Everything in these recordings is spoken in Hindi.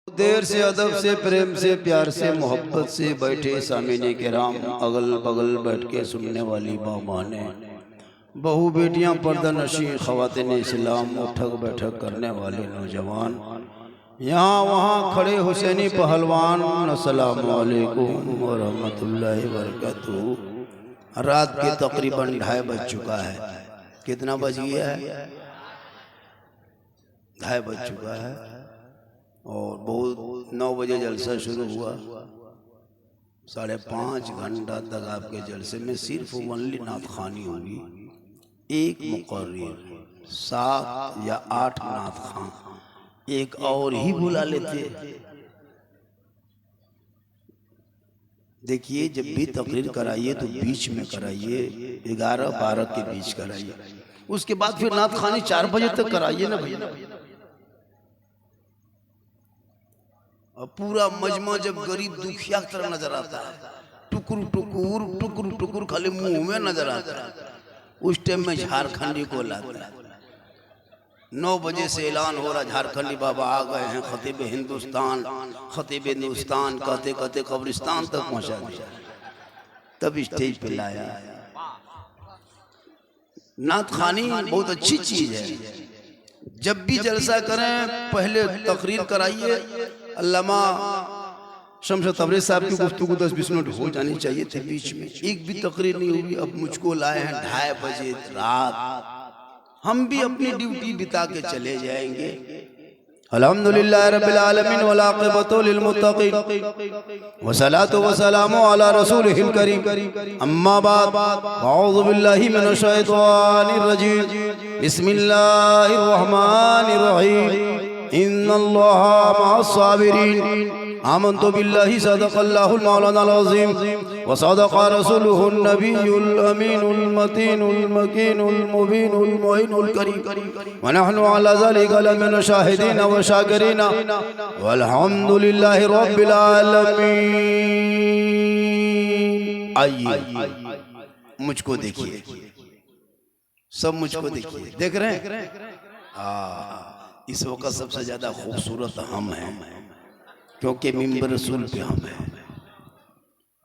देर से अदब से प्रेम से प्यार से मोहब्बत से बैठे सामीने किराम, अगल बगल बैठ के सुनने वाली माँ ने, बहू बेटियां, पर्दा नशी ख़वातीन इस्लाम, उठक बैठक करने वाले नौजवान, यहाँ वहाँ खड़े हुसैनी पहलवान, अस्सलाम वालेकुम व रहमतुल्लाहि व बरकातुहू। रात के तकरीबन 2:30 बज चुका है। कितना बज गया है? 2:30 बज चुका है और बहुत 9 बजे जलसा शुरू हुआ। 5.5 घंटा तक आपके जलसे में सिर्फ ओनली नात खानी होगी। एक मुकर्रिर 7 या 8 नात खान एक और ही बुला लेते। देखिए, जब भी तकरीर कराइए तो बीच में कराइए, 11-12 के बीच कराइए। उसके बाद फिर नात खानी 4 बजे तक कराइए ना भैया। और पूरा मजमा जब गरीब दुखिया की तरह नजर आता है, टुकुर टुकुर खाली मुंह में नजर आता है, उस टाइम में झारखंडी को लाता है। 9 बजे से ऐलान हो रहा, झारखंडी बाबा आ गए हैं, खतीब हिंदुस्तान कहते कहते कब्रिस्तान तक पहुंचा दिया, तब स्टेज पे लाया। नात खानी बहुत अच्छी चीज है। जब भी जलसा करें पहले तकरीर कराइए। अल्लामा शम्स तबरेज़ साहब की गुफ्तगू 10-20 मिनट हो जानी चाहिए थे, बीच में एक भी तकरीर नहीं हुई। अब मुझको लाए हैं 2:30 बजे रात, हम भी अपनी ड्यूटी बिता के चले जाएंगे। अल्हम्दुलिल्लाह रब्बिल आलमीन वल आक़िबतु लिल मुत्तक़ीन वस्सलातु वस्सलामु अला रसूलिहिल करीम, अम्मा बाद, अऊज़ु बिल्लाहि मिनश शैतानिर रजीम, बिस्मिल्लाहिर रहमानिर रहीम, इन्नल्लाहा मअस साबिरीन, आमन्तु बिल्लाहि सदक़ल्लाहुल मौलानाल अज़ीम व सदक़ रसूलुहुन नबियुल अमीनुल मतीनुल मकीनुल मुबीनुल मुइनुल करीम व नहनु अला ज़ालिका लमिन शाहिदीन व शाकिरीन वल्हम्दुलिल्लाहि रब्बिल आलमीन। आइए, मुझको देखिए, सब मुझको देखिए, देख रहे हैं? इस वक्त सबसे ज्यादा खूबसूरत हम हैं, क्योंकि मिंबर रसूल पे हम हैं।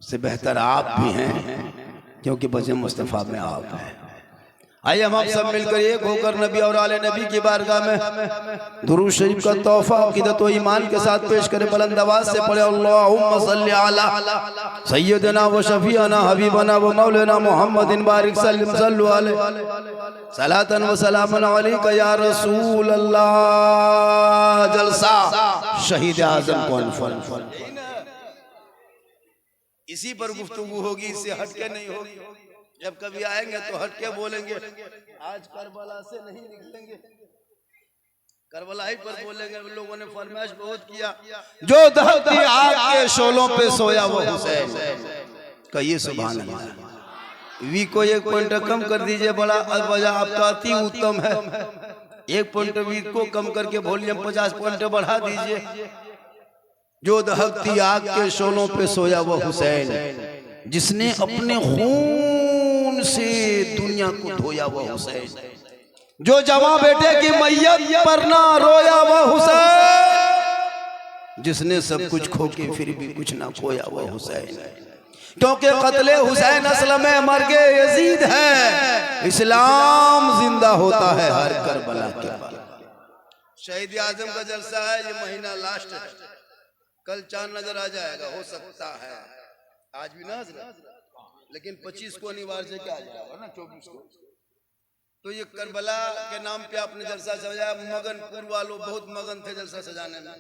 उससे बेहतर आप भी हैं, क्योंकि वजह मुस्तफ़ा में आप हैं। आइए हम सब मिलकर एक होकर नबी और आले नबी की बारगाह में दुरूद शरीफ का तोहफा अक़ीदत व ईमान के साथ पेश करें। बुलंद आवाज़ से पढ़े, अल्लाहुम्मा सल्लि अला सय्यदना व शफीअना हबीबना व मौलाना मुहम्मदिन बारिक सल्लिम सल्लु अलैहि सलातन व सलामन अलैका या रसूल अल्लाह। जलसा शहीद आज़म कॉन्फ्रेंस, इसी पर गुफ्तगू होगी, इससे हटके नहीं होगी। जब कभी आएंगे तो हटके बोलेंगे। आज करबला से नहीं निकलेंगे, करबला ही पर बोलेंगे। लोगों ने फरमाइश बहुत किया, जो दहती आग के शोलों पे सोया वो हुसैन। कहिए सुभान अल्लाह। वी को 1 पॉइंट कम कर दीजिए, बड़ा वजह आपका अति उत्तम है। 1 पॉइंट वी को कम करके वॉल्यूम 50 पॉइंट बढ़ा दीजिए। जो दहती आग के शोलों पे सोया वो हुसैन, जिसने अपने खून से दुनिया को धोया वो हुसैन, जो जवां बेटे की मैयत पर ना रोया वो हुसैन, जिसने सब कुछ खो के फिर भी कुछ ना खोया वो हुसैन। क्योंकि कत्ले हुसैन असल में मर्गे यजीद है, इस्लाम जिंदा होता है हर करबला के बाद। शहीद आजम का जलसा है, ये महीना लास्ट है। कल चांद नजर आ जाएगा, हो सकता है आज भी ना, लेकिन 25 को अनिवार्य से क्या आ जाएगा ना, 24 को। तो ये करबला के नाम पे आपने जलसा सजाया। मगनपुर वालों बहुत मगन थे जलसा सजाने में,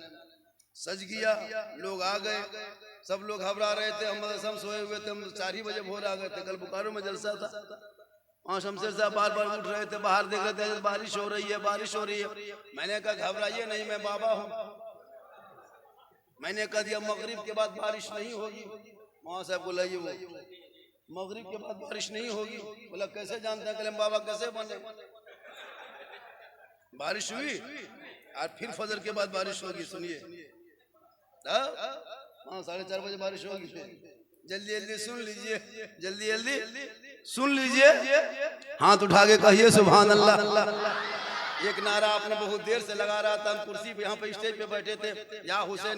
सज गया, लोग आ गए। सब लोग घबरा रहे थे, हम सोए हुए थे, हम 4 ही बजे भोर आ गए थे। कल बोकारो में जलसा था, वहाँ शमशेर साहब बार बार उठ रहे थे, बाहर देख रहे थे बारिश हो रही है, बारिश हो रही है। मैंने कहा घबराइए नहीं, मैं बाबा हूँ। मैंने कह दिया मगरिब के बाद बारिश नहीं होगी। वहाँ साहब को लाइए, वो मगरिब के बाद बारिश नहीं होगी। बोला कैसे जानते हैं? कलम बाबा कैसे बने? बारिश हुई और फिर फजर के बाद बारिश होगी। सुनिए, हाँ 4:30 बजे बारिश होगी। जल्दी जल्दी सुन लीजिए, जल्दी जल्दी सुन लीजिए। हाथ उठा के कहिए सुभान अल्लाह। एक नारा आपने बहुत देर से लगा रहा था, हम कुर्सी पे यहाँ पे स्टेज पे बैठे थे, या हुसैन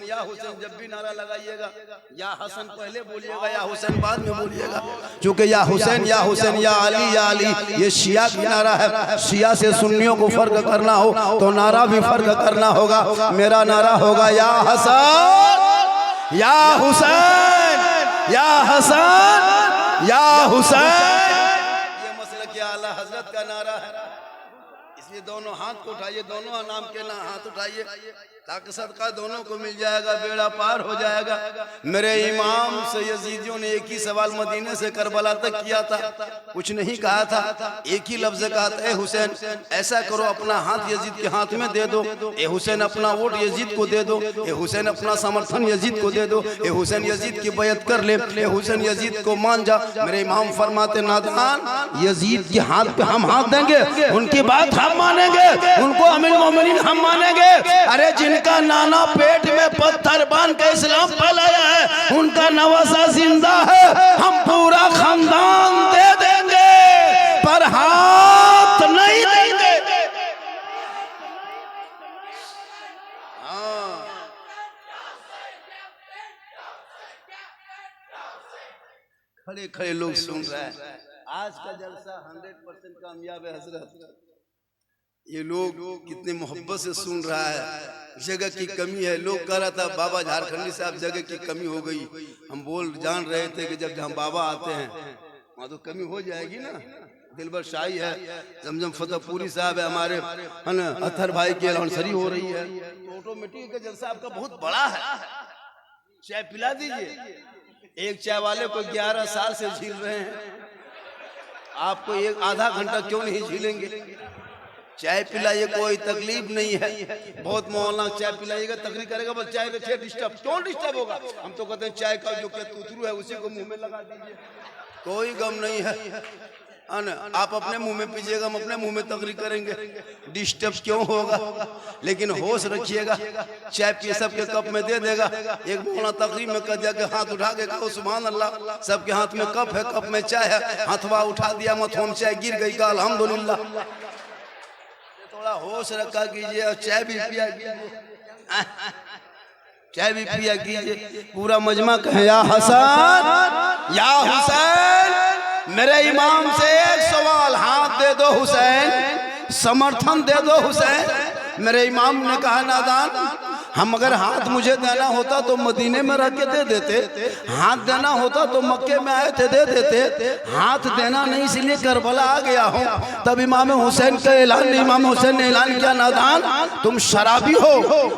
जब भी नारा लगाइएगा या हसन पहले बोलिएगा या हुसैन बाद में बोलिएगा, क्योंकि या हुसैन या अली ये शिया की नारा है। शिया से सुन्नियों को फर्क करना हो तो नारा भी फर्क करना होगा। मेरा नारा होगा या हसन या हुसैन या हसन या हुसैन। ये मसला क्या आला हजरत का नारा है, इसलिए दोनों हाथ को उठाइए, दोनों नाम के ना हाथ उठाइए ताकि सदका दोनों को मिल जाएगा, बेड़ा पार हो जाएगा। मेरे इमाम से यजीदियों ने एक ही सवाल मदीने से करबला तक किया था, कुछ नहीं कहा था, एक ही लफ्ज कहा था, ए हुसैन ऐसा करो अपना हाथ यजीद के हाथ में दे दो, ए हुसैन अपना वोट यजीद को दे दो, ए हुसैन अपना समर्थन यजीद को दे दो, ए हुसैन यजीद की बैयत कर ले, ए हुसैन यजीद को मान जा। मेरे इमाम फरमाते नादान यजीद के हाथ पे हम हाथ देंगे, उनकी बात हम मानेंगे, उनको अमीर मोमिनीन हम मानेंगे। अरे जिनका नाना पेट में पत्थर बांध के इस्लाम फैलाया है, उनका नवासा जिंदा है, हम पूरा खानदान दे देंगे पर हाथ नहीं देंगे। खड़े खड़े लोग सुन रहे हैं। आज का जलसा 100% कामयाब है हजरत। ये लोग कितने मोहब्बत से सुन रहा है। जगह की कमी है, लोग कह रहा था बाबा झारखंडी साहब जगह की कमी हो गई। हम जान रहे थे कि जब हम बाबा आते हैं वहाँ तो कमी हो जाएगी ना। दिलबर शाही है, जमजम फतेहपुरी साहब है हमारे, है ना, अथर भाई की लॉन्सरी हो रही है, तो ऑटोमेटिक का जलसा आपका बहुत बड़ा है। चाय पिला दीजिए। एक चाय वाले को 11 साल से झील रहे हैं, आपको एक आधा घंटा क्यों नहीं झीलेंगे? चाय पिलाइए, कोई तकलीफ नहीं है। बहुत मौलाना चाय पिलाइएगा, तकलीफ करेगा, बस चाय का डिस्टर्ब क्यों डिस्टर्ब होगा? हम तो कहते हैं चाय का जो तुतरू है उसी को मुंह में लगा दीजिए, कोई गम नहीं है। आप अपने मुंह में पीजिएगा, हम अपने मुंह में तकलीफ करेंगे, डिस्टर्ब क्यों होगा? लेकिन होश रखिएगा, चाय पिए सबके कप में दे देगा। एक मौलाना तकरीब में कह दिया कि हाथ उठा के कहो सुभान अल्लाह, सबके हाथ में कप है, कप में चाय है, हाथवा उठा दिया, मथों में चाय गिर गई का अल्हम्दुलिल्लाह। थोड़ा होश रखा कीजिए और चाय भी पिया कीजिए, चाय भी पिया कीजिए। पूरा मजमा कहे या हसन या हुसैन। मेरे इमाम से एक सवाल, हाथ दे दो हुसैन, समर्थन दे दो हुसैन। मेरे इमाम ने कहा नादान, हम अगर हाथ मुझे देना होता तो मदीने में रह के दे देते, हाथ देना होता तो मक्के में आए थे दे देते, हाथ देना नहीं इसलिए करबला आ गया हूँ। तब इमाम हुसैन का ऐलान, इमाम हुसैन ने ऐलान किया नादान तुम शराबी हो,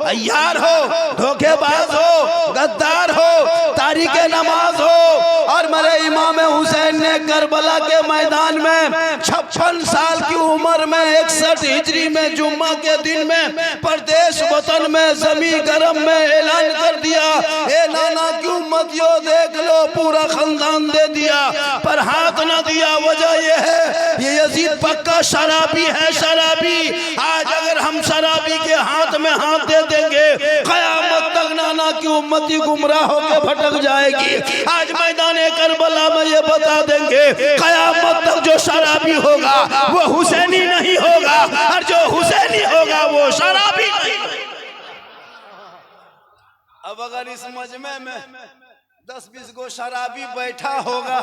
अय्यार हो, धोखेबाज हो, गद्दार हो, तारीक नमाज हो। और मेरे इमाम हुसैन ने करबला के मैदान में 56 साल की उम्र में 61 हिजरी में जुम्मा के दिन में परदेश वतन में जमीन गरम में ऐलान कर दिया, ए नाना की उम्मतियों देख लो, पूरा खानदान दे दिया पर हाथ ना दिया। वजह ये है ये यजीद पक्का शराबी है, शराबी। आज अगर हम शराबी के हाथ में हाथ दे देंगे, कयामत तक नाना की उम्मती गुमराह होकर भटक जाएगी। आज मैदान करबला में ये बता देंगे, कयामत तक जो शराबी होगा वो हुसैनी नहीं होगा, और जो हुसैनी होगा वो शराबी नहीं। अब अगर इस मजमे में 10-20 गो शराबी बैठा होगा,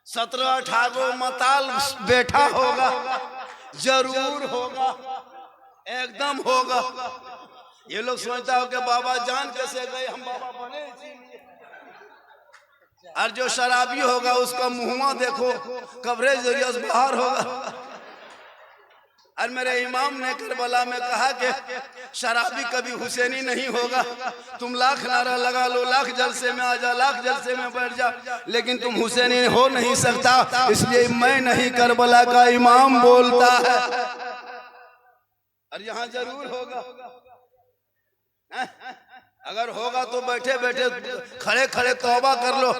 17-18 मताल बैठा होगा, जरूर होगा, एकदम होगा। ये लोग सोचता हो कि बाबा जान कैसे गए, हम बाबा बने इसीलिए। और जो शराबी होगा उसका मुंहवा देखो, कवरेज जरिया से बाहर होगा। और मेरे इमाम ने करबला में कहा कि शराबी कभी हुसैनी नहीं होगा। तुम लाख नारा लगा लो, लाख जलसे में आ जा, लाख जलसे में बैठ जा, लेकिन तुम हुसैनी हो नहीं सकता। इसलिए मैं नहीं, करबला का इमाम बोलता है। और यहाँ जरूर होगा, अगर होगा तो बैठे बैठे खड़े खड़े तौबा कर लो,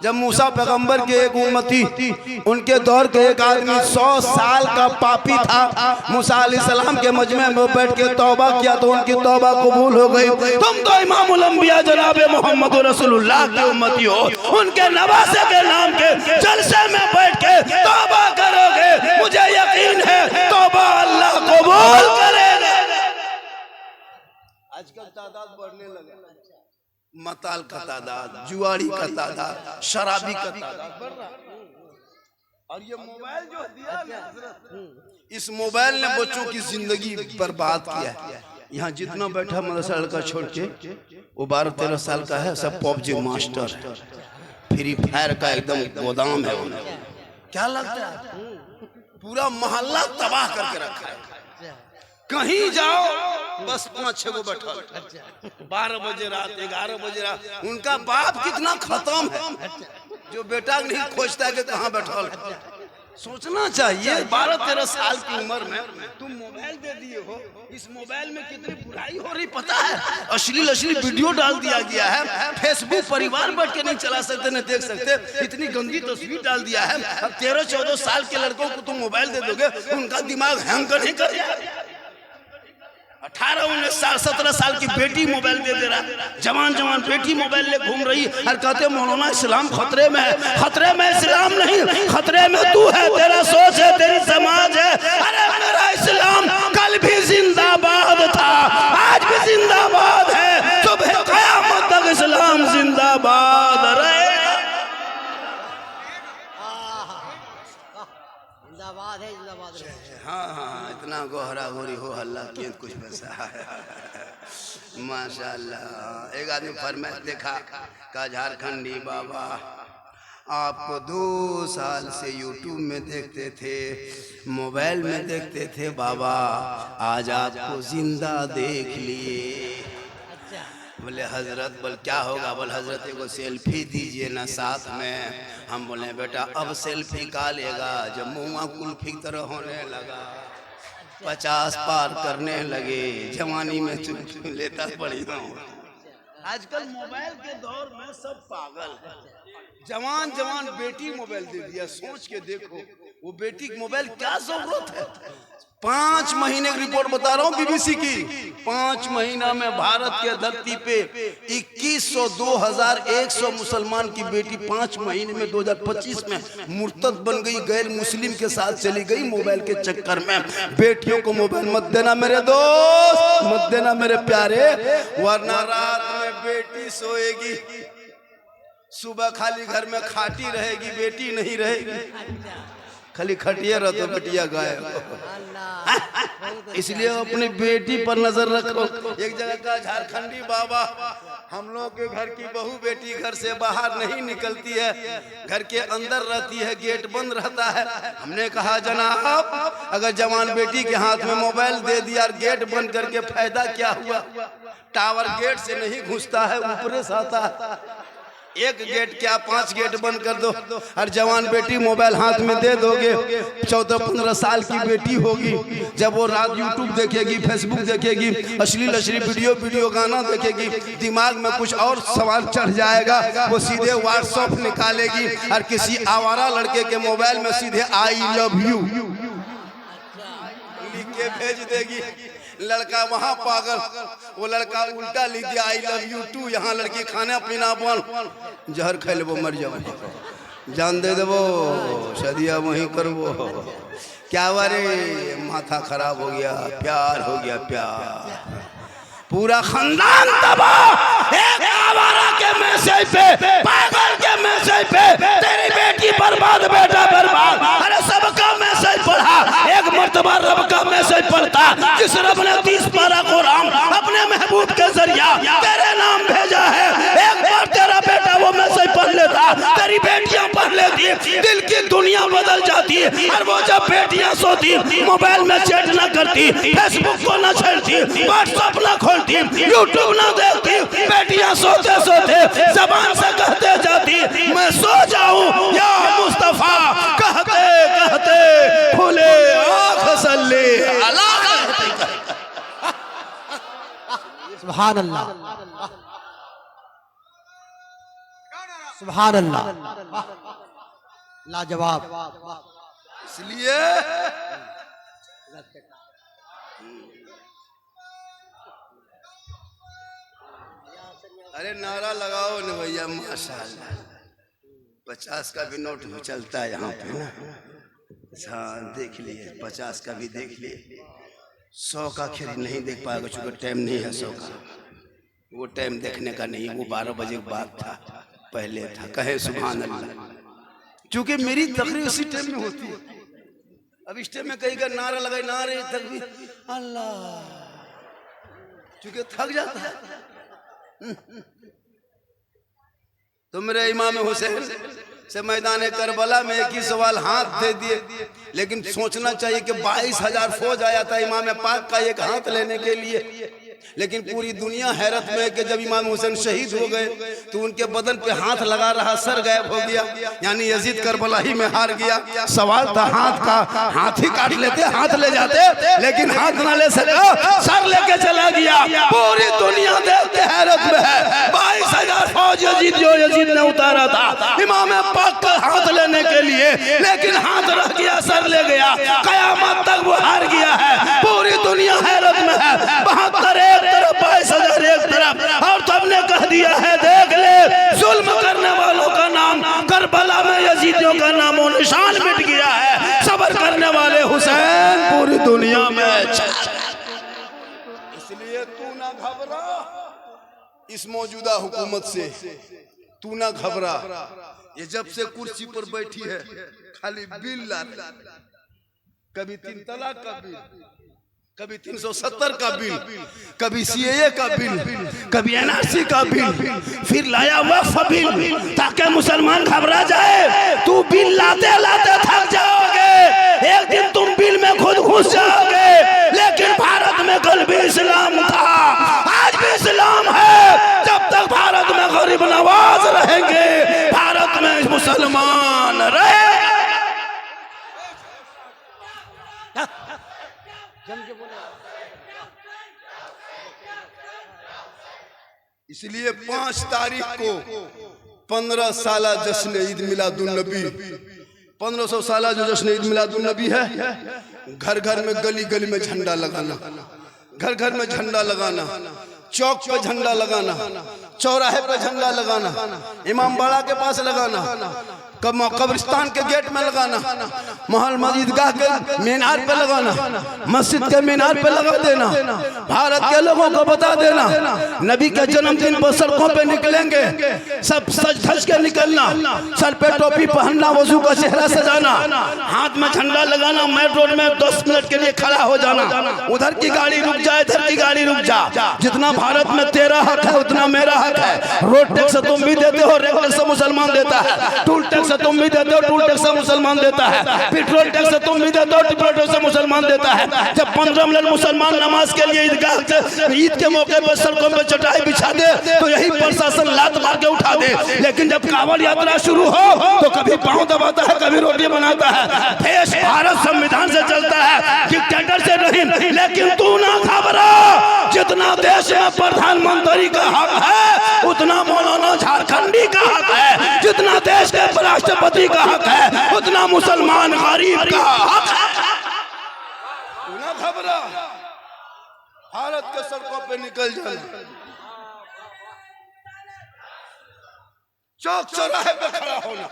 जब मूसा पैगंबर के एक उम्मती उनके दौर के एक आदमी 100 साल का पापी था, मूसा अलैहिस्सलाम के मजमे में बैठ के तौबा किया तो उनकी तौबा कबूल हो गई। तुम तो इमामुल अंबिया जनाब मोहम्मद रसूलुल्लाह के उम्मती हो, उनके नवासे के नाम के जलसे में बैठ के तौबा करोगे, मुझे यकीन है तौबा अल्लाह कबूल करेगा। आजकल तादाद बढ़ने लगा, मताल का तादाद, जुआरी का तादाद, शराबी का तादाद बढ़ रहा। और ये मोबाइल जो दिया ना, इस मोबाइल ने बच्चों की जिंदगी बर्बाद किया है। यहाँ जितना बैठा मदरसा लड़का छोड़ के वो 12-13 साल का है, सब पबजी मास्टर है, फ्री फायर का एकदम गोदाम है। क्या लगता है पूरा मोहल्ला तबाह करके रखा है। कहीं जाओ बस 5-6 गो बैठा, 12 बजे रात, 11 बजे रात। उनका बाप कितना खत्म है जो बेटा नहीं खोजता है कि कहाँ बैठा। सोचना चाहिए 12-13 साल की उम्र में तुम मोबाइल दे दिए हो। इस मोबाइल में कितनी बुराई हो रही पता है? अश्लील वीडियो डाल दिया गया है। फेसबुक परिवार बैठ के नहीं चला सकते, नहीं देख सकते, इतनी गंदी तस्वीर डाल दिया है। अब 13-14 साल के लड़कों को तुम मोबाइल दे दोगे, उनका दिमाग हैंग नहीं कर जाएगा। 18-19 साल 17 साल की बेटी मोबाइल दे रहा, जवान बेटी मोबाइल ले घूम रही और कहते मौलाना इस्लाम खतरे में है। खतरे में इस्लाम नहीं, खतरे में तू है, तेरा सोच है, तेरी समाज है। अरे मेरा इस्लाम कल भी जिंदाबाद था, आज भी जिंदाबाद है, सुबह क़यामत तक इस्लाम जिंदाबाद रहेगा। हाँ, इतना गोहरा गोरी हो हल्ला किए कुछ वैसा माशाल्लाह। एक आदमी फरमाया देखा का झारखंडी बाबा आपको 2 साल से यूट्यूब में देखते थे, मोबाइल में देखते थे बाबा, आज आपको जिंदा देख लिए। बोले हजरत, बोल क्या होगा? बोल हजरत एगो सेल्फी दीजिए ना साथ में। हम बोले बेटा अब सेल्फी का लेगा जब मुँह कुल्फी तरह होने लगा, 50 पार करने लगे, जवानी में चुप लेता पड़ी हूँ। आजकल मोबाइल के दौर में सब पागल है। जवान बेटी मोबाइल दे दिया, सोच के देखो वो बेटी की मोबाइल क्या जरूरत है। 5 महीने की रिपोर्ट बता रहा हूँ बीबीसी की, 5 महीना में भारत के धरती पे 2100 2100 मुसलमान की बेटी 5 महीने में 2025 में मुर्तद बन गई, गैर मुस्लिम के साथ चली गई मोबाइल के चक्कर में। बेटियों को मोबाइल मत देना मेरे दोस्त, मत देना मेरे प्यारे, वरना रात में बेटी सोएगी, सुबह खाली घर में खाटी रहेगी, बेटी नहीं रहेगी। खाली खटिया रह तो बेटिया गायब। इसलिए अपनी बेटी पर नजर रखो। एक जगह का झारखंडी बाबा, हम लोग के घर की बहू बेटी घर से बाहर नहीं निकलती है, घर के अंदर रहती है, गेट बंद रहता है। हमने कहा जनाब अगर जवान बेटी के हाथ में मोबाइल दे दिया और गेट बंद करके फायदा क्या हुआ? टावर गेट से नहीं घुसता है, ऊपर से आता है। एक गेट क्या 5 गेट बंद कर दो और जवान बेटी मोबाइल हाथ में दे दोगे, 14-15 साल की बेटी होगी, जब वो रात यूट्यूब देखेगी, फेसबुक देखेगी, अश्लील वीडियो गाना देखेगी, दिमाग में कुछ और सवाल चढ़ जाएगा, वो सीधे व्हाट्सएप निकालेगी और किसी आवारा लड़के के मोबाइल में सीधे आई लव यू लिख के भेज देगी। लड़का वहाँ पागल, वो लड़का उल्टा लिख दिया आई लव यू टू, यहाँ लड़की खाना पीना बन, जहर खा लेबो मर जाओ, जान दे देबो, शादिया वहीं करबो। क्या बारे माथा खराब हो गया, प्यार हो गया, प्यार पूरा खानदान तबाह। एक आवारा के मैसेज पे, पागल के मैसेज पे तेरी बेटी बर्बाद, बेटा बर्बाद। अरे सबका मैसेज पढ़ा, एक मर्तबा रब का मैसेज पढ़ता, जिस रब ने 30 पारा कुरान अपने महबूब के जरिया तेरे नाम भेजा है। एक बार तेरा बेटा वो मैसेज पढ़ लेता, तेरी बेटियां पढ़ लेती, दिल की दुनिया बदल जाती। और वो जब बेटियां सोती, मोबाइल में चैट ना करती, फेसबुक को ना छेड़ती, व्हाट्सएप ना खोलती, यूट्यूब ना देखती, बेटियां सोते सोते जबान से कहते जाती मैं सो जाऊं या मुस्तफा, कहते कहते खुले आँख सल्ले अल्लाह। सुभान अल्लाह। सुभान अल्लाह, लाजवाब। इसलिए अरे नारा लगाओ न भैया, माशाअल्लाह। 50 का भी नोट भी चलता है यहाँ पे ना। हाँ देख लिए, 50 का भी देख लिए। 100 का खैर नहीं देख पाएगा चूंकि टाइम नहीं है 100 का। वो टाइम देखने का नहीं है, वो 12 बजे के बाद था, पहले था। कहे सुभान अल्लाह। चूंकि मेरी तकरीर उसी टाइम में होती है। अब इस टाइम में कहीं का नारा लगाए, नारे तकबीर अल्लाह, चूंकि थक जाता है। तो मेरे इमाम हुसैन से मैदान करबला में एक ही सवाल हाथ दे दिए, लेकिन सोचना चाहिए कि 22,000 फौज आया था इमाम पाक का एक हाथ लेने के लिए। लेकिन पूरी दुनिया हैरत में है कि जब इमाम हुसैन शहीद हो गए तो उनके बदन पे हाथ लगा रहा, सर गायब हो गया, यानी यजीद करबला ही में हार गया। सवाल था हाथ का, हाथ ही काट लेते, हाथ ले जाते, लेकिन हाथ ना ले सका, सर लेके चला गया। पूरी दुनिया देखते हैरत में है। 22,000 फौज यजीद ने उतारा था इमाम पाक का हाथ लेने के लिए, लेकिन हाथ रह गया, सर ले गया। कयामत तक वो हार गया है। पूरी दुनिया हैरत में है। 72 एक तरफ, 22,000 एक तरफ। और सबने कह दिया है देख ले, जुल्म करने वालों का नाम करबला में यजीदियों का नामो निशान मिट गया है। सब्र करने वाले हुसैन पूरी दुनिया में। इसलिए तू ना घबरा इस मौजूदा हुकूमत से, तू ना घबरा। ये जब से कुर्सी पर बैठी है खाली बिल ला, कभी 3 तलाक का बिल, कभी 370 का बिल, कभी सीएए का बिल, कभी एनआरसी का बिल, फिर लाया वक्फ बिल, ताकि मुसलमान घबरा जाए। तू बिल लाते लाते थक जाओगे, एक दिन तुम बिल में खुद घुस जाओगे। लेकिन भारत में कल भी इस्लाम था, आज भी इस्लाम है। जब तक भारत में गरीब नवाज रहेंगे, भारत में मुसलमान रहे। इसलिए 5 तारीख को 15 साला जश्न ईद मिलादुन नबी, 1500 साला जो जश्न ईद मिलादुन नबी है, घर घर में गली गली में झंडा लगाना, घर घर में झंडा लगाना, चौक पे झंडा लगाना, चौराहे पे झंडा लगाना, इमाम बाड़ा के पास लगाना, कब्रिस्तान के गेट में लगाना, महल मस्जिदगाह के मीनार पे लगाना, मस्जिद के मीनार पे लगा देना। भारत के लोगों को बता देना नबी के जन्मदिन पर सड़कों पे निकलेंगे, सब सज धज के निकलना, सर पे टोपी पहनना, वजू का चेहरा सजाना, हाथ में झंडा लगाना, मेन रोड में 10 मिनट के लिए खड़ा हो जाना। उधर की गाड़ी रुक जाए, इधर की गाड़ी रुक जा। जितना भारत में तेरा हक है उतना मेरा हक है। रोड टैक्स तुम भी देते हो, रेल टैक्स मुसलमान देता है, टूल टैक्स तुम भी देते हो, टूल टैक्स मुसलमान देता है, पेट्रोल टैक्स तुम भी देते हो, पेट्रोल टैक्स मुसलमान देता है। जब 15 मिनट मुसलमान नमाज के लिए ईदगाह ईद के मौके पर सड़कों पर चटाई बिछा दे तो यही प्रशासन लात मार के उठा दे। लेकिन जब कांवड़ यात्रा शुरू हो तो कभी पांव दबाता है, कभी रोटी बनाता है। देश भारत संविधान से चलता है, डिक्टेटर से नहीं। लेकिन तू ना घबरा, जितना देश में प्रधानमंत्री का हक है उतना मौलाना झारखंडी का हक है, जितना देश के राष्ट्रपति का हक है उतना मुसलमान गरीब का हक है। तू ना घबरा, भारत के सड़कों पे निकल जाना, चौक चौराहे पे खड़ा होना,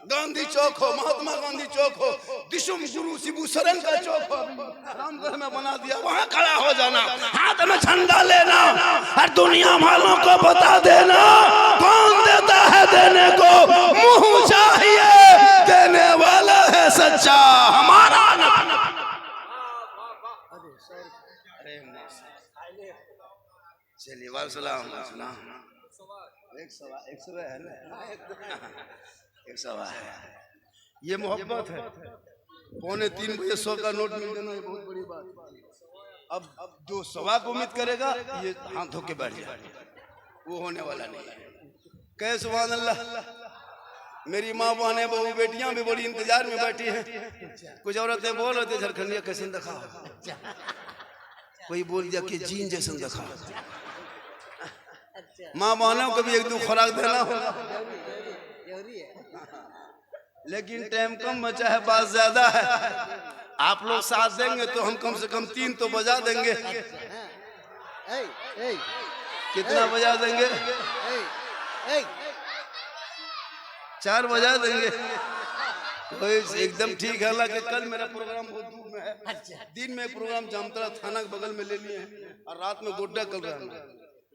गांधी चौक हो, महात्मा गांधी चौक हो, दिशुम गुरु शिबू सरन का चौक हो, रामगढ़ में बना दिया, वहां खड़ा हो जाना, हाथ में झंडा लेना और दुनिया वालों को बता देना कौन देता है देने को, मुंह चाहिए देने वाला है सच्चा हमारा ना। चलिए वालेकुम सलाम। एक सवा है ना, एक सवा है। ये मोहब्बत है। 2:45 बजे 100 का नोट मिल जाना, ये बहुत बड़ी बात। अब जो सवा को उम्मीद करेगा ये हाथ धो के बैठ जाए, वो होने वाला नहीं है। कहे सुभान अल्लाह। मेरी माँ बहनें बहू बेटियां भी बड़ी इंतजार में बैठी हैं। कुछ औरतें बोल रहे थे झारखंडिया कैसे दिखा, कोई बोल दिया कि जीन जैसे दिखा। माँ बहनों को भी एक दो खुराक देना होगा। लेकिन टाइम कम बचा है, बात ज्यादा है। आप लोग साथ देंगे तो हम कम से कम 3 तो बजा देंगे। कितना बजा देंगे? 4 बजा देंगे। तो एकदम ठीक है। हालांकि कल मेरा प्रोग्राम बहुत दूर में है। दिन में प्रोग्राम जामतरा थाना के बगल में ले लिए हैं और रात में गोड्डा कल रहा है।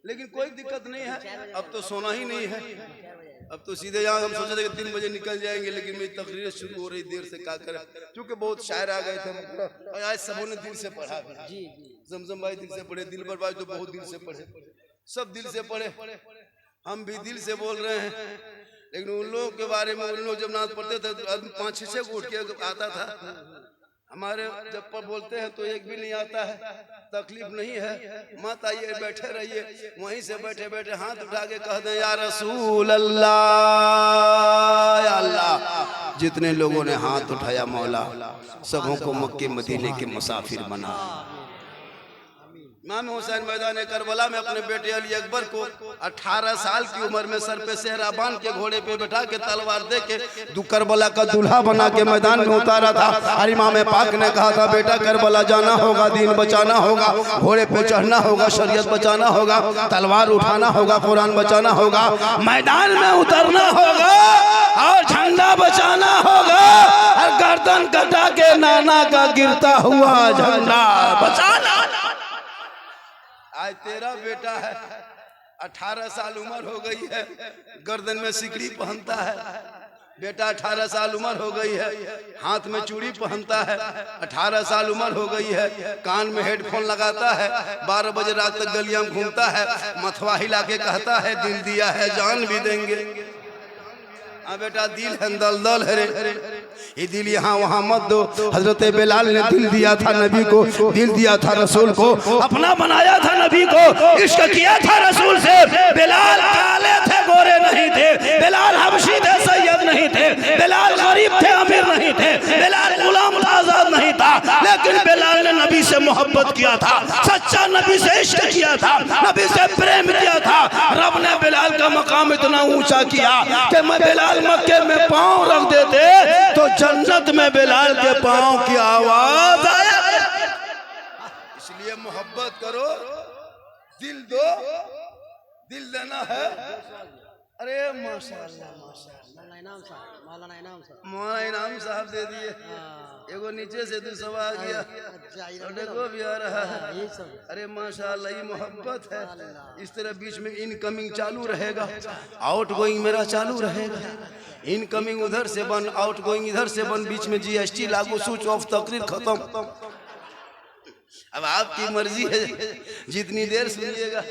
लेकिन कोई दिक्कत नहीं है, अब तो सोना ही नहीं है। अब तो सीधे यहाँ हम सोचे थे कि 3 बजे निकल जाएंगे, लेकिन मेरी तकरीर शुरू हो रही देर से, क्या करें, क्योंकि बहुत शायर आ गए थे और आज सबों ने दिल से पढ़ा। जमजम भाई दिल से पढ़े, दिलबर भाई तो बहुत दिल से पढ़े, सब दिल से पढ़े, हम भी दिल से बोल रहे हैं। लेकिन उन लोगों के बारे में, उन लोग जब नाच पढ़ते थे तो 5-6 को उठ के आता था। हमारे जब पर बोलते हैं तो एक भी नहीं आता है। तकलीफ नहीं है, मत आइए, बैठे रहिए, वहीं से बैठे बैठे हाथ उठा के कह दें या रसूल अल्लाह, या अल्लाह। जितने लोगों ने हाथ उठाया मौला सबों को मक्के मदीने के मुसाफिर बना। इमाम हुसैन मैदान करबला में अपने बेटे अली अकबर को 18 साल की उम्र में सर पे सेहरा बांध के घोड़े पे बैठा के तलवार दे के करबला का दूल्हा बना के मैदान में उतारा था। और इमाम पाक ने कहा था बेटा करबला जाना होगा, दीन बचाना होगा, घोड़े पे चढ़ना होगा, शरीयत बचाना होगा, तलवार उठाना होगा, कुरान बचाना होगा, मैदान में उतरना होगा और झंडा बचाना होगा और गर्दन कटा के नाना का गिरता हुआ झंडा बचाना। आज तेरा बेटा है, 18 साल उम्र हो गई है, गर्दन में सिकड़ी पहनता है। बेटा 18 साल उम्र हो गई है, हाथ में चूड़ी पहनता है। 18 साल उम्र हो गई है, कान में हेडफोन लगाता है, 12 बजे रात तक गलियां में घूमता है, मथवा हिला के कहता है दिल दिया है जान भी देंगे। बेटा दिल है दलदल है रे, ये दिल यहाँ वहाँ मत दो। हजरत बिलाल ने दिल दिया था नबी को, दिल दिया था रसूल को, अपना बनाया था नबी को, इश्क किया था रसूल से। बिलाल काले थे, गोरे नहीं थे, बिलाल हबशी थे, सैयद नहीं थे, बिलाल गरीब थे, अमीर नहीं थे, बिलाल गुलाम था, आजाद नहीं था, लेकिन बिलाल ने नबी से मोहब्बत किया था, सच्चा नबी से इश्क किया था, नबी से प्रेम किया था। रब ने बिलाल का मकाम इतना ऊंचा किया कि मैं बिलाल मक्के में पांव रख देते तो जन्नत में बिलाल के पांव की आवाज आया। इसलिए मोहब्बत करो, दिल दो, दिल देना है। अरे माशाअल्लाह, मौलाना इनाम साहब दे दिए, एगो नीचे से दूसरा आ गया, देखो भी आ रहा है। अरे माशाअल्लाह, ये मोहब्बत है। इस तरह बीच में इनकमिंग चालू रहेगा, आउट गोइंग मेरा चालू रहेगा। इनकमिंग उधर से बन, आउट गोइंग इधर से बन, बीच में जीएसटी लागू, स्विच ऑफ, तकरीर खत्म। अब आपकी मर्जी है, जितनी देर सुनिएगा।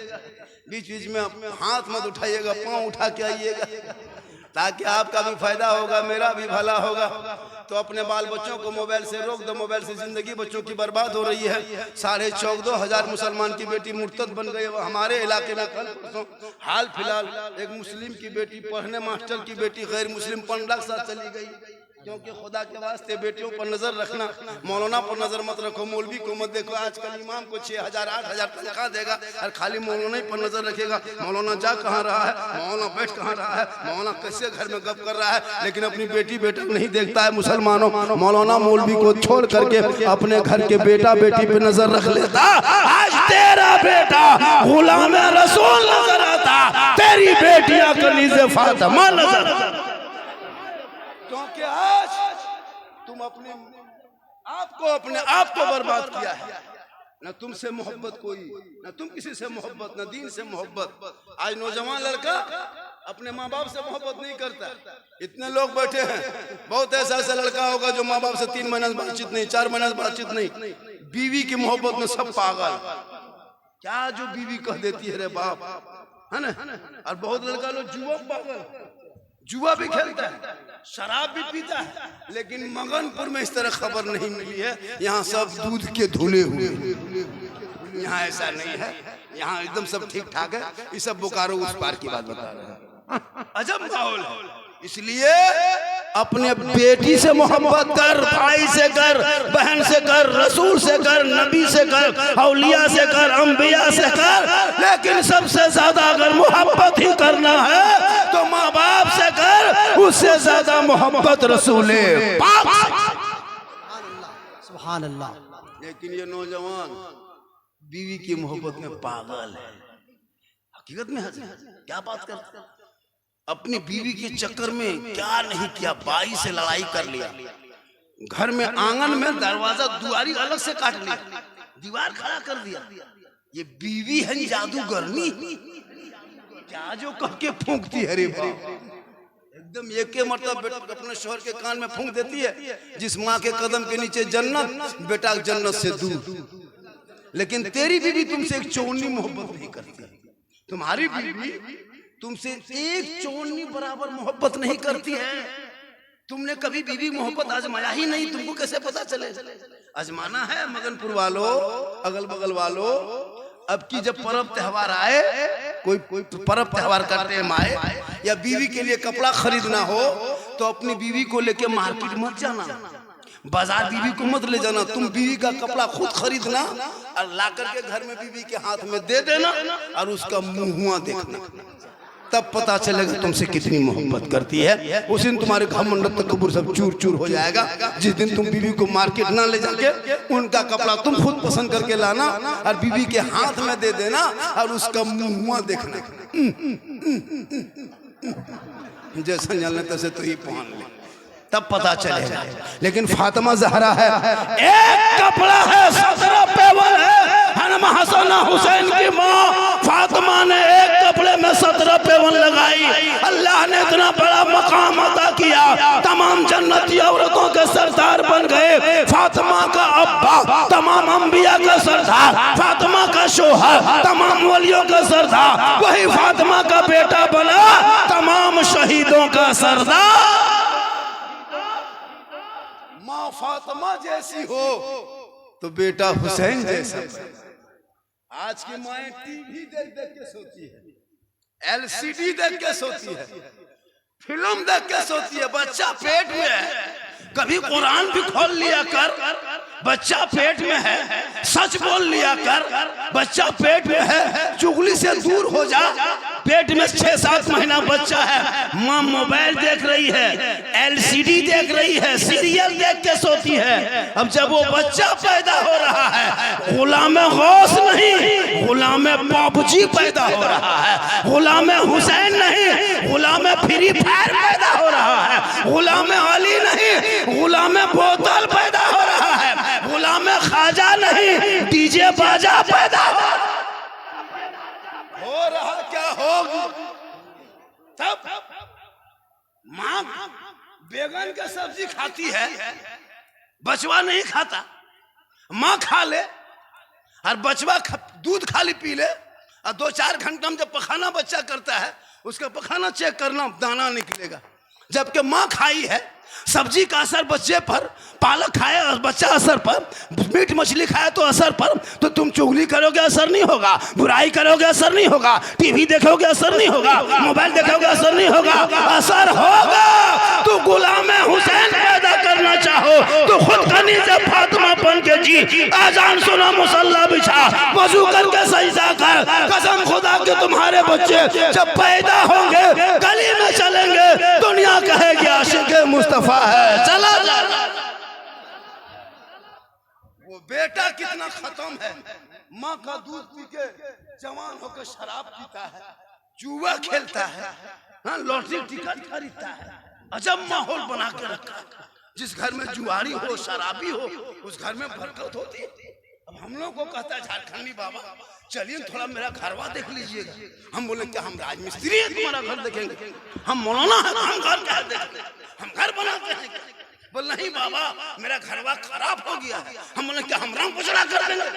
बीच बीच में हाथ मत उठाइएगा, पांव उठा के आइएगा, ताकि आपका भी फायदा होगा, मेरा भी भला होगा। तो अपने बाल बच्चों को मोबाइल से रोक दो, मोबाइल से जिंदगी बच्चों की बर्बाद हो रही है। 14,500 मुसलमान की बेटी मुर्तद बन गई। हमारे इलाके में कल हाल फिलहाल एक मुस्लिम की बेटी, पढ़ने मास्टर की बेटी, गैर मुस्लिम पंडा के साथ चली गई। क्योंकि खुदा के वास्ते बेटियों पर नजर रखना, मौलाना पर नजर मत रखो, मौलवी को मत देखो। आजकल इमाम को 6,000 8,000 तनख्वाह देगा और खाली मौलाना पर नजर रखेगा। मौलाना जा कहाँ रहा है, मौलाना बैठ कहाँ रहा है, मौलाना कैसे घर में गप कर रहा है, लेकिन अपनी बेटी बेटा नहीं देखता है। मुसलमानों, मौलाना मौलवी को छोड़ करके अपने घर के बेटा बेटी पे नजर रख लेता। आज तेरा बेटा गुलाम रसूल नजर आता, तेरी बेटियां कलीज़े फातिमा नजर आता। क्योंकि आज तुम अपने आप को बर्बाद किया है। न तुमसे मोहब्बत कोई, न तुम किसी से मोहब्बत, न दीन से मोहब्बत। आज नौजवान लड़का अपने माँ बाप से मोहब्बत नहीं करता। इतने लोग बैठे हैं, बहुत ऐसा लड़का होगा जो माँ बाप से 3 महीने बातचीत नहीं, 4 महीने बातचीत नहीं। बीवी की मोहब्बत में सब पागल। क्या जो बीवी कह देती है रे बाप, है ना। और बहुत लड़का लोग जुआ पागल, जुआ भी खेलता है, शराब भी पीता है, लेकिन मगनपुर में इस तरह खबर नहीं मिली है। यहाँ सब दूध के धुले हुए, यहाँ ऐसा नहीं है। यहाँ एकदम सब ठीक ठाक है। ये सब बोकारो उस पार की बात बता रहे हैं। अजब माहौल है। इसलिए अपने बेटी से मोहब्बत कर, भाई से कर, बहन से कर, रसूल से कर, नबी से कर, औलिया से कर, अंबिया से कर। लेकिन सबसे ज्यादा अगर मोहब्बत ही करना है तो माँ बाप से कर, उससे ज्यादा मोहब्बत रसूल पाक। सुभान अल्लाह। लेकिन ये नौजवान बीवी की मोहब्बत में पागल है। हकीकत में क्या बात करते, अपनी बीवी के चक्कर में क्या नहीं किया, बाई से लड़ाई कर लिया, घर में आंगन में दरवाजा दुआरी अलग से काट लिया, दीवार खड़ा कर दिया। ये बीवी है जादूगरनी, क्या जो कह के फूंकती है रे बाप, एकदम एक के मतलब अपने शोहर के कान में फूंक देती है। जिस माँ के कदम के नीचे जन्नत, बेटा जन्नत से दूर। लेकिन तेरी बीवी तुमसे एक चौनी मोहब्बत नहीं करती, तुम्हारी बीवी तुमसे एक चौनी बराबर मोहब्बत नहीं करती है। तुमने कभी बीवी मोहब्बत आजमाया ही नहीं, तुमको कैसे पता चले? आजमाना है मगनपुर वालों, अगल बगल वालों। अब की जब पर्व त्योहार आए, कोई पर्व त्योहार करते हैं माए, या बीवी के लिए कपड़ा खरीदना हो तो अपनी बीवी को लेके मार्केट मत जाना, बाजार बीवी को मत ले जाना। तुम बीवी का कपड़ा खुद खरीदना और ला करके घर में बीवी के हाथ में दे देना और उसका मुंहुआ देखना, तब पता चलेगा तुमसे कितनी मोहब्बत करती है। उस दिन तुम्हारे घमंड तकब्बुर सब चूर चूर हो जाएगा। जिस दिन तुम बीवी को मार्केट ना ले जाके उनका कपड़ा तुम खुद पसंद करके लाना और बीवी के हाथ में दे देना और उसका मुंहुआ देखना, जैसा जलने तैसे तो ही पहन ले, तब पता चलेगा। लेकिन फातिमा ज़हरा है, एक कपड़ा है 17 पेवन है। हसन हुसैन की माँ फातिमा ने एक कपड़े में 17 पेवन लगाई। अल्लाह ने इतना बड़ा मकाम अता किया, तमाम जन्नती औरतों के सरदार बन गए। फातिमा का अब्बा तमाम अंबिया का सरदार, फातिमा का शोहर तमाम वलियों का सरदार, वही फातिमा का बेटा बना तमाम शहीदों का सरदार। माँ फातिमा जैसी हो तो बेटा हुसैन जैसा। आज की माएं टीवी देख देख के सोती है, एलसीडी देख के सोती है, फिल्म देख के सोती है। बच्चा पेट में है, कभी कुरान भी खोल लिया कर, बच्चा पेट में है, सच बोल लिया कर, बच्चा पेट में है, चुगली से दूर हो जा। पेट में 6-7 महीना बच्चा है, माँ मोबाइल देख रही है, एलसीडी देख रही है, सीरियल देख के सोती है। अब जब वो बच्चा पैदा हो रहा है, गुलाम गौस नहीं, गुलाम बाबूजी पैदा हो रहा है, गुलाम हुसैन नहीं, गुलाम फ्री फायर पैदा हो रहा है, गुलाम अली नहीं, गुलाम बोतल पैदा हो रहा है, गुलाम ख्वाजा नहीं, डीजे बाजा पैदा हो रहा। क्या होगी तब? माँ बैगन की सब्जी खाती है, बचवा नहीं खाता, माँ खा ले और बचवा दूध खाली पी ले और 2-4 घंटा में जब पखाना बच्चा करता है, उसका पखाना चेक करना, दाना निकलेगा। जबकि माँ खाई है, सब्जी का असर बच्चे पर, पालक खाए बच्चा असर पर, मीट मछली खाए तो असर पर, तो तुम चुगली करोगे असर नहीं होगा, बुराई करोगे असर नहीं होगा, टीवी देखोगे असर नहीं होगा, मोबाइल देखोगे असर नहीं होगा, असर होगा। तो गुलाम हुसैन पैदा करना चाहो तो खुद कनीज़े फातिमा बन के जी, आजान सुना, मुसल्ला बिछा, वजू करके सजदा कर। कसम खुदा के तुम्हारे बच्चे जब पैदा होंगे गली में चलेंगे, दुनिया कहेगी आशिक मुस्तफा है, चला जा। वो बेटा कितना खत्म है, माँ का दूध पी के जवान होकर शराब पीता है, जुआ खेलता है, लॉटरी टिकट खरीदता है। अजब माहौल बना के रखा। जिस घर में जुआरी हो, शराबी हो, उस घर में बरकत होती है। अब हम लोग को कहता है झारखंडी बाबा चलिए थोड़ा मेरा घरवा देख लीजिएगा। हम बोले क्या हम राजमिस्त्री हैं तुम्हारा घर देखेंगे? हम मौलाना है, हम घर क्या देखेंगे? हम घर बनाते हैं। बोल नहीं बाबा मेरा घरवा खराब हो गया है। हम बोले क्या हम रंग पुचड़ा कर देंगे?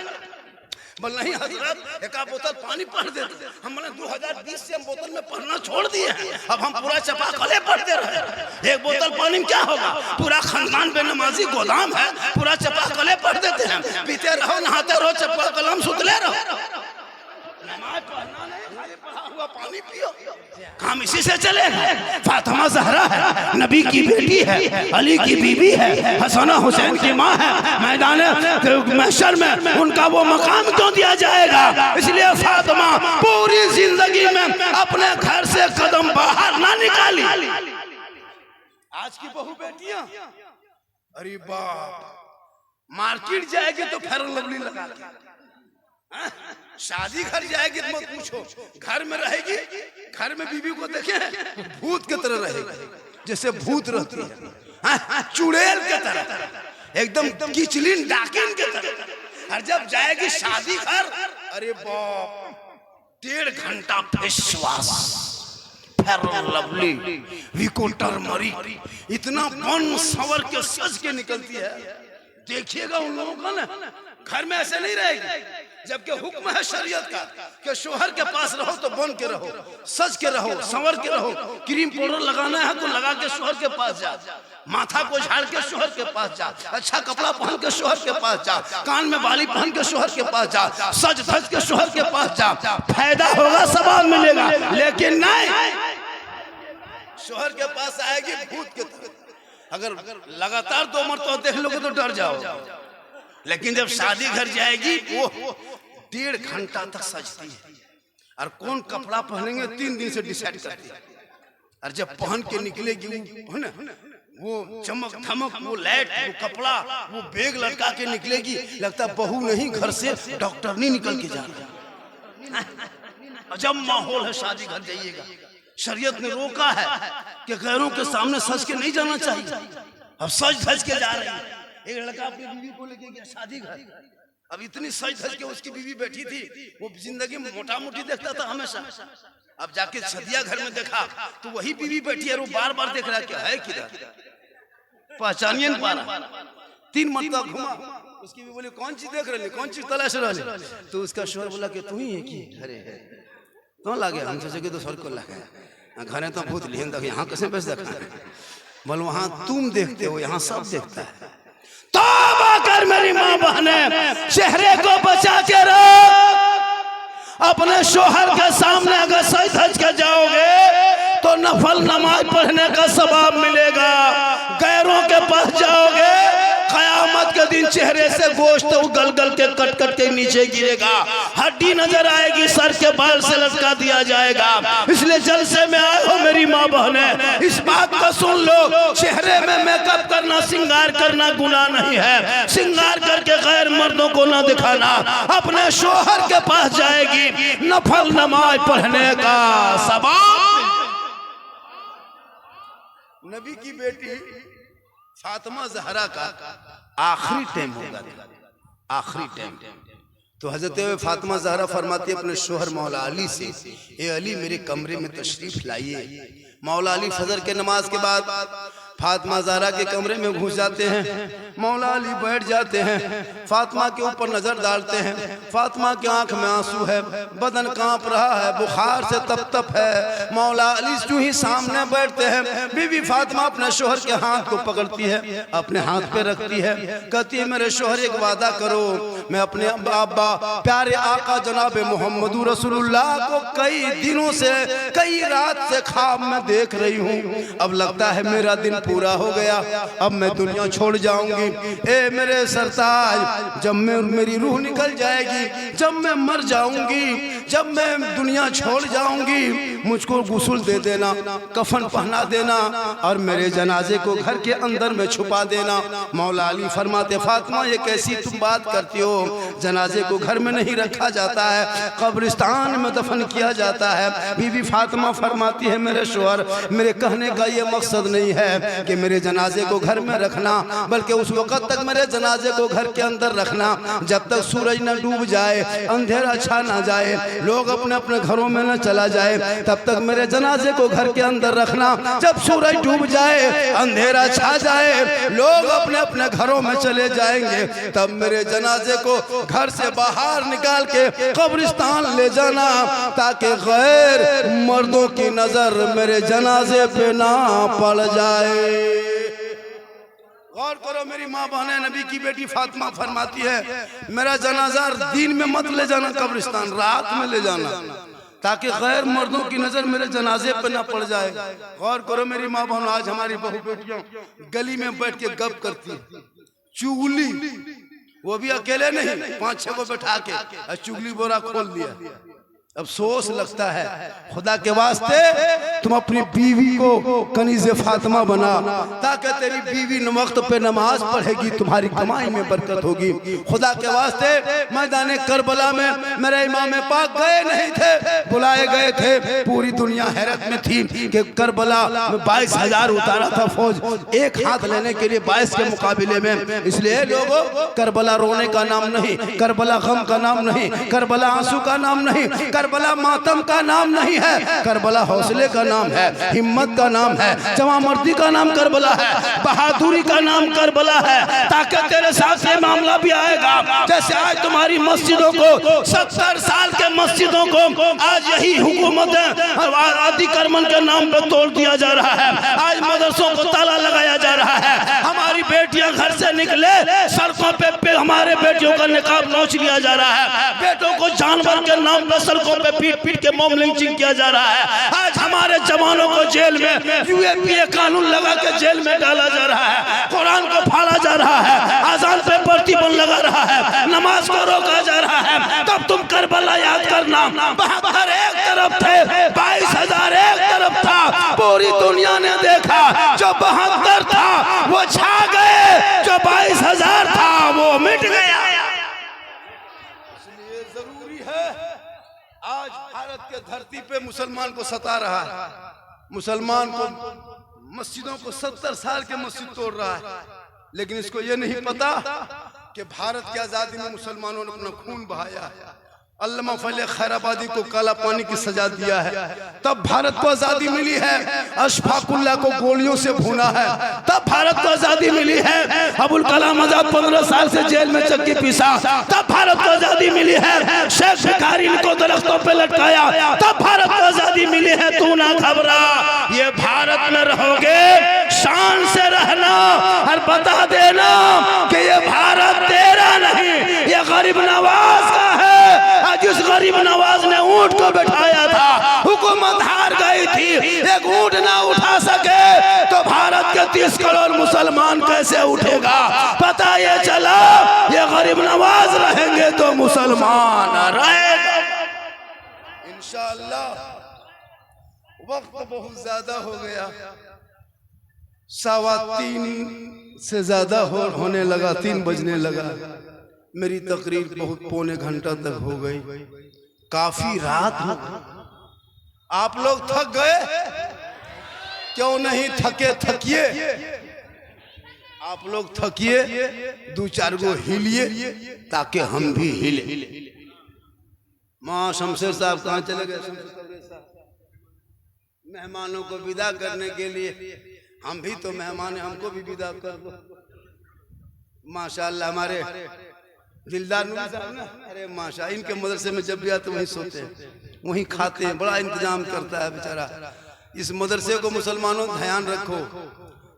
बोल नहीं हजरत एक बोतल पानी पढ़ देते। हम बोले 2020 से हम बोतल में पढ़ना छोड़ दिए हैं, अब हम पूरा चपाकले पढ़ते रहे। एक बोतल पानी में क्या होगा? पूरा खानदान बेनमाजी गोदाम है, पूरा चपाकले पढ़ देते हैं। पीते रहो, नहाते रहो, चपाकलम सुतले रहो। नमाज पढ़ना नहीं, खाली पढ़ा हुआ पानी पियो। काम इसी से चले। फातिमा ज़हरा है, नबी की बेटी है, अली की बीवी है, हसन हुसैन की माँ है। मैदान महशर में उनका वो मकाम क्यों दिया जाएगा? इसलिए फातिमा पूरी जिंदगी में अपने घर से कदम बाहर ना निकाली। आज की बहू बेटियां, अरे बाप, मार्केट जाएगी तो फेयर लवली लगा के, शादी घर जाएगी तो मत पूछो, घर में रहेगी, घर में बीवी को देखे भूत की तरह रहेगी, जैसे भूत रहती है, चुड़ैल की तरह, एकदम किचलिन डाकिन की तरह। और जब जाएगी शादी घर, अरे बाप, 1.5 घंटा face wash, fair lovely, Vicco turmeric, इतना बन सवर के सज के निकलती है। देखिएगा उन लोगों का ना, घर में ऐसे नहीं रहेगी। जबकि हुक्म है शरीयत का कि शोहर के पास रहो तो बन के रहो, सज के रहो, संवर के रहो, क्रीम पाउडर लगाना है तो लगा के शोहर के पास जा, माथा को झाड़ के शोहर के पास जा, अच्छा कपड़ा पहन के शोहर के पास जा, कान में बाली पहन के शोहर के पास जा, सज धज के शोहर के पास जा, फायदा होगा, सवाब मिलेगा। लेकिन नहीं, शोहर के पास आएगी भूत के तरह। अगर लगातार 2 मरतबा देख लोगे तो डर जाओ, लेकिन जब शादी घर जाएगी वो 1.5 घंटा तक सजती है। और कौन कपड़ा पहनेंगे 3 दिन से डिसाइड करती है। और जब पहन के निकलेगी वो चमक धमक, वो लाइट, वो कपड़ा, वो बैग लटका के निकलेगी, लगता बहू नहीं घर से डॉक्टर नहीं निकल के जा रहा। जब माहौल है शादी घर जाइएगा, शरीयत ने रोका है कि गैरों के सामने सज के नहीं जाना चाहिए। अब सज धज के जा रही है। एक लड़का अपनी बीवी को लेके गया शादी घर, अब इतनी सज धज के उसकी बीवी बैठी थी, वो जिंदगी में मोटा मोटी देखता था हमेशा। अब जाके सदिया घर में देखा तो वही बीवी बैठी है, वो बार बार देख रहा क्या है, किधर पहचानिए नहीं पा रहा। 3 मरतबा घुमा, उसकी बीवी बोली कौन चीज देख रहे, कौन चीज तलाश रहे, तो उसका शोहर बोला कि तू ही है कि अरे है तो लागे, हम सोचे कि तो सर को लगे घरे तो भूत लिहन तक यहाँ कैसे बेच देखा, बोल वहां तुम देखते हो, यहाँ सब देखता है। तौबा कर मेरी माँ बहने, चेहरे को बचा के रख। अपने शोहर के सामने अगर सज धज के जाओगे तो नफल नमाज पढ़ने का सवाब मिलेगा। गैरों के पास जाओगे, कयामत के दिन चेहरे से गोश्त गल गल के कट कट के नीचे गिरेगा, हड्डी नजर आएगी, सर के बाल से लटका दिया जाएगा। इसलिए जलसे में आए हो मेरी माँ बहने, इस बात को सुन लो, चेहरे में मेकअप करना, श्रृंगार करना गुनाह नहीं है। श्रृंगार करके गैर मर्दों को ना दिखाना। अपने शोहर के पास जाएगी, नफल नमाज पढ़ने का सवाब। नबी की बेटी फातिमा ज़हरा का आखिरी टाइम होगा, आखिरी टाइम। तो हजरत फातिमा ज़हरा फरमाती है अपने शोहर मौला अली से, ए अली मेरे कमरे में तशरीफ लाइए। मौला अली फजर के नमाज के बाद फातिमा ज़हरा के कमरे में घुस जाते हैं। मौला अली बैठ जाते हैं, फातिमा के ऊपर नजर डालते हैं। फातिमा की आंख में आंसू है, बदन कांप रहा है, बुखार से तप तप है। मौला अली यूं ही सामने बैठते हैं। बीवी फातिमा अपने शोहर के हाथ को पकड़ती है, अपने हाथ पे रखती है, कहती है मेरे शोहर एक वादा करो, मैं अपने अब्बा प्यारे आका जनाब मोहम्मद रसूलुल्लाह को कई दिनों से, कई रात से ख्वाब में देख रही हूँ। अब लगता है मेरा दिन पूरा हो गया, अब मैं दुनिया छोड़ जाऊंगी। ए मेरे सरताज, जब मैं मेरी रूह निकल जाएगी, जब मैं मर जाऊंगी, जब मैं दुनिया छोड़ जाऊंगी, मुझको गुस्ल दे देना, कफन पहना देना और मेरे जनाजे को घर के अंदर में छुपा देना। मौला अली फरमाते फातिमा ये कैसी तुम बात करती हो, जनाजे को घर में नहीं रखा जाता है, कब्रिस्तान में दफन किया जाता है। बीबी फातिमा फरमाती है मेरे शोहर, मेरे कहने का ये मकसद नहीं है कि मेरे जनाजे को घर में रखना, बल्कि उस वक्त तक मेरे जनाजे को घर के अंदर रखना जब तक सूरज न डूब जाए, अंधेरा छा ना जाए, लोग अपने अपने घरों में न चला जाए, तब तक मेरे जनाजे को घर के अंदर रखना। जब सूरज डूब जाए, अंधेरा छा जाए, लोग अपने अपने घरों में चले जाएंगे, तब मेरे जनाजे को घर से बाहर निकाल के कब्रिस्तान ले जाना, ताकि गैर मर्दों की नजर मेरे जनाजे पे ना पड़ जाए। गौर करो मेरी माँ बहने, नबी की बेटी फातिमा फरमाती है मेरा जनाजा दिन में मत ले जाना कब्रिस्तान, रात में ले जाना, ताकि गैर मर्दों की नजर मेरे जनाजे पे ना पड़ जाए। गौर करो मेरी माँ बहन, आज हमारी बहू बेटियां गली में बैठ के गप करती, चुगली, वो भी अकेले नहीं, 5-6 को बैठा के चुगली बोरा खोल दिया, अफसोस लगता है। खुदा के वास्ते तुम अपनी बीवी को कनीज़े फातिमा बना, ताकि तेरी बीवी वक्त पे नमाज पढ़ेगी, तुम्हारी कमाई में बरकत होगी। खुदा के वास्ते मैदान करबला में मेरे इमाम पाक गए नहीं थे, बुलाए गए थे। पूरी दुनिया हैरत में थी कि करबला में 22,000 उतारा था फौज, एक हाथ लेने के लिए 22 के मुकाबले में। इसलिए लोगों, करबला रोने का नाम नहीं, करबला गम का नाम नहीं, करबला आंसू का नाम नहीं, करबला मातम का नाम नहीं है, करबला हौसले का नाम है, हिम्मत का नाम है, जवामर्दी का नाम करबला है, बहादुरी का नाम करबला है। ताकि तेरे साथ ये मामला भी आएगा, जैसे आज तुम्हारी मस्जिदों को 70 साल के मस्जिदों को आज यही हुकूमत अतिक्रमण के नाम पर तोड़ दिया जा रहा है। आज मदरसों को ताला लगाया जा रहा है। हमारी बेटियां घर से निकले, सड़कों पे हमारे बेटियों का निकाब नोच लिया जा रहा है। बेटों को जानवर के नाम पर सड़कों पे पीट के मॉब लिंचिंग किया जा रहा है। आज हमारे जवानों को जेल में यूएपीए कानून लगा के जेल में डाला जा रहा है। कुरान को फाड़ा जा रहा है, आजान पे प्रतिबंध लगा रहा है, नमाज को रोका जा रहा है। तब तुम करबला याद करना, 72 एक तरफ थे, 22,000 एक तरफ था। पूरी दुनिया ने देखा, जो 72 था वो छा गए, जो 22,000 था वो मिट गया। इसलिए जरूरी है, आज भारत के धरती पे मुसलमान को सता रहा है, मुसलमान को मस्जिदों को 70 साल के मस्जिद तोड़ रहा है, लेकिन इसको ये नहीं पता कि भारत की आजादी में मुसलमानों ने अपना खून बहाया है। अल्लामा फजल खैराबादी को काला पानी की सजा दिया है, तब भारत को आजादी मिली है। अशफाकुल्लाह को गोलियों से भूना है, तब भारत को आजादी मिली है। अबुल कलाम आजाद 15 साल से जेल में चक्की पीसा, तब भारत को आजादी मिली है। शेख भिखारी को दरख्तों पे लटकाया, तब भारत को आजादी मिली है। तू ना घबरा, ये भारत में रहोगे शान से रहना, और बता देना कि ये भारत तेरा नहीं, ये गरीब नवाज का है। जिस गरीब नवाज ने ऊंट को बैठाया था, हुकूमत हार गई थी, एक ऊंट ना उठा सके तो भारत के 30 करोड़ मुसलमान कैसे उठेगा? पता ये चला, ये गरीब नवाज रहेंगे तो मुसलमान रहेगा इंशाअल्लाह। वक्त बहुत ज्यादा हो गया, 3:15 से ज्यादा होने लगा, 3 बजने लगा। मेरी तकरीर बहुत पौने घंटा तक हो गई, काफी रात हो। आप लोग थक गए? क्यों नहीं थके? थकिए, आप लोग थकिए, 2-4 गो हिलिए ताकि हम भी हिले। मां शमशेर साहब कहाँ चले गए? मेहमानों को विदा करने के लिए, हम भी तो मेहमान हैं, हमको भी विदा कर दो। माशाअल्लाह हमारे दिलदार साहब ना, अरे माशा, इनके मदरसे में जब भी आते वहीं सोते हैं, वहीं खाते हैं, बड़ा इंतजाम करता है बेचारा। इस मदरसे को मुसलमानों ध्यान रखो,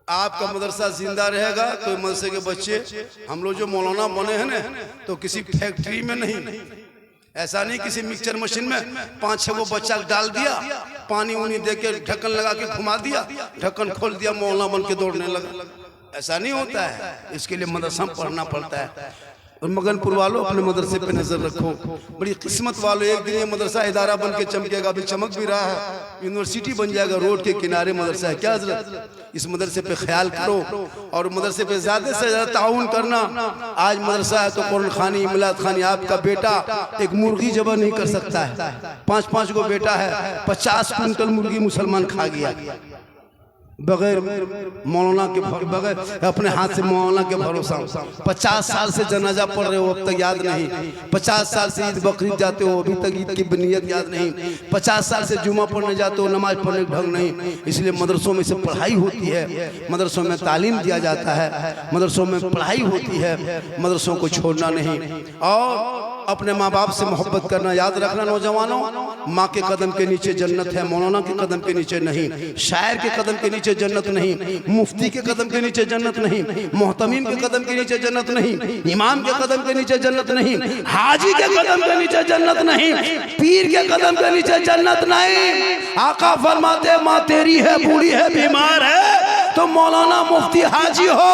आपका मदरसा जिंदा रहेगा तो मदरसे के बच्चे, हम लोग जो मौलाना बने हैं ना, तो किसी फैक्ट्री में नहीं, ऐसा नहीं किसी मिक्सचर मशीन में 5-6 गो बच्चा डाल दिया, पानी उनी दे के ढक्कन लगा के घुमा दिया, ढक्कन खोल दिया, मौलाना बन के दौड़ने लगा। ऐसा नहीं होता है, इसके लिए मदरसा पढ़ना पड़ता है। और मगनपुर वालों, अपने मदरसे पे नजर रखो, बड़ी किस्मत वालों, एक दिन ये मदरसा इदारा बन के चमकेगा, अभी चमक भी रहा है, यूनिवर्सिटी बन जाएगा, रोड के किनारे मदरसा है। क्या जरूरत? इस मदरसे पे ख्याल करो और मदरसे पे ज्यादा से ज्यादा ताउन करना। आज मदरसा है तो कुरान खानी, मिलाद खानी, आपका बेटा एक मुर्गी जबा नहीं कर सकता है, 5-5 गो बेटा है, 50 कुंटल मुर्गी मुसलमान खा गया, बगैर मौलाना के, बगैर अपने हाथ से मौलाना के भरोसा। 50 साल से जनाजा पढ़ रहे हो, अब तक याद नहीं। 50 साल से ईद बकरीद जाते हो, अभी तक ईद की बुनियाद याद नहीं। 50 साल से जुमा पढ़ने जाते हो, नमाज पढ़ने का ढंग नहीं। इसलिए मदरसों में से पढ़ाई होती है, मदरसों में तालीम दिया जाता है, मदरसों में पढ़ाई होती है, मदरसों को छोड़ना नहीं। और अपने माँ बाप से मोहब्बत करना याद रखना नौजवानों, माँ के कदम के नीचे जन्नत है, मौलाना के कदम के नीचे नहीं, शायर के कदम के नीचे जन्नत नहीं, मुफ्ती के कदम के नीचे जन्नत नहीं, मोहतमीम के कदम के नीचे जन्नत नहीं, इमाम के कदम के नीचे जन्नत नहीं, हाजी के कदम के नीचे जन्नत नहीं, पीर के कदम के नीचे जन्नत नहीं। आका फरमाते, माँ तेरी है बूढ़ी है बीमार है तो मौलाना मुफ्ती हाजी हो,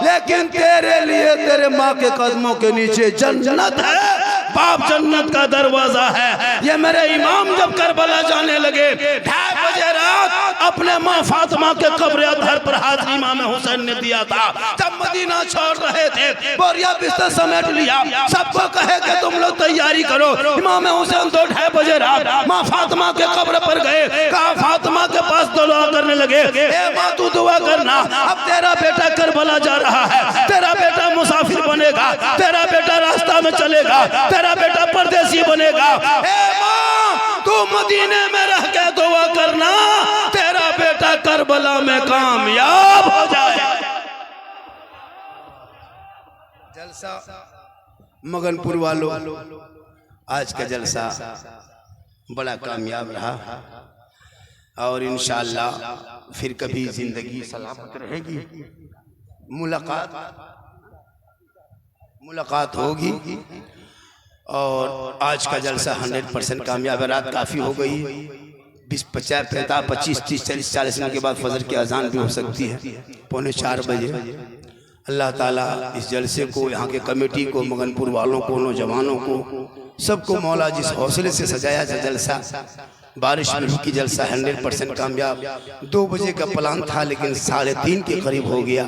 लेकिन तेरे लिए तेरे माँ के कदमों के नीचे जन्नत है। बाप जन्नत का दरवाजा है। ये मेरे इमाम जब करबला जाने लगे 2:30 बजे रात अपने माँ फातिमा के कब्र अतहर पर हाजिरी इमाम हुसैन ने दिया था। जब मदीना छोड़ रहे थे बोरिया बिस्तर समेट लिया, सबको कहे कि तुम लोग तैयारी करो। इमाम हुसैन तो 2:30 बजे रात माँ फातिमा के कब्र पर गए, कहा फातिमा के पास दुआ करने लगे, ए माँ तू दुआ करना, अब तेरा बेटा करबला जा रहा है, तेरा बेटा मुसाफिर बनेगा, तेरा बेटा रास्ता में चलेगा, तेरा बेटा परदेसी बनेगा। ए माँ तू मदीने में रह के दुआ करना, तेरा बेटा करबला में कामयाब हो जाए। जलसा मगनपुर वालों, आज का जलसा बड़ा कामयाब रहा और इंशाअल्लाह फिर कभी जिंदगी सलामत रहेगी, मुलाकात होगी। और आज का जलसा 100% कामयाब है। रात काफ़ी हो गई, 20, 50, 55, 25, 30, 40, 40 मिनट के बाद फजर की अजान भी हो सकती है 3:45 बजे। अल्लाह ताला इस जलसे को, यहाँ के कमेटी को, मगनपुर वालों को, नौजवानों को, सबको मौला जिस हौसले से सजाया था जलसा, बारिश में रुकी जलसा 100% कामयाब। 2 बजे का प्लान था लेकिन 3:30 के करीब हो गया।